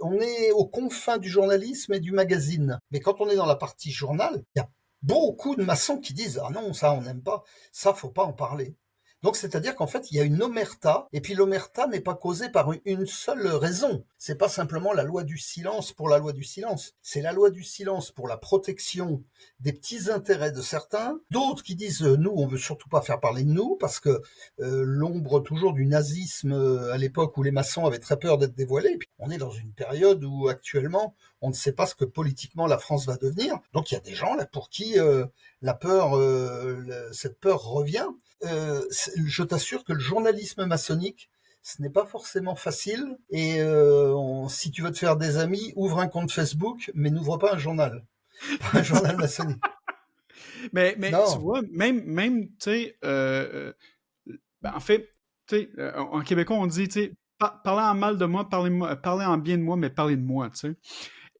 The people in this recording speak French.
on est aux confins du journalisme et du magazine. Mais quand on est dans la partie journal, il y a beaucoup de maçons qui disent ah non, ça on n'aime pas, ça faut pas en parler. Donc c'est-à-dire qu'en fait, il y a une omerta, et puis l'omerta n'est pas causée par une seule raison. C'est pas simplement la loi du silence pour la loi du silence. C'est la loi du silence pour la protection des petits intérêts de certains, d'autres qui disent nous on veut surtout pas faire parler de nous parce que l'ombre toujours du nazisme à l'époque où les maçons avaient très peur d'être dévoilés. Et puis, on est dans une période où actuellement on ne sait pas ce que politiquement la France va devenir. Donc il y a des gens là pour qui la peur, cette peur revient. Je t'assure que le journalisme maçonnique, ce n'est pas forcément facile. Et si tu veux te faire des amis, ouvre un compte Facebook, mais n'ouvre pas un journal. Pas un journal maçonnique. Mais tu Non. vois, même tu sais, ben, en fait, tu sais, en québécois, on dit, tu sais, parlez en mal de moi, parlez en bien de moi, mais parlez de moi, tu sais.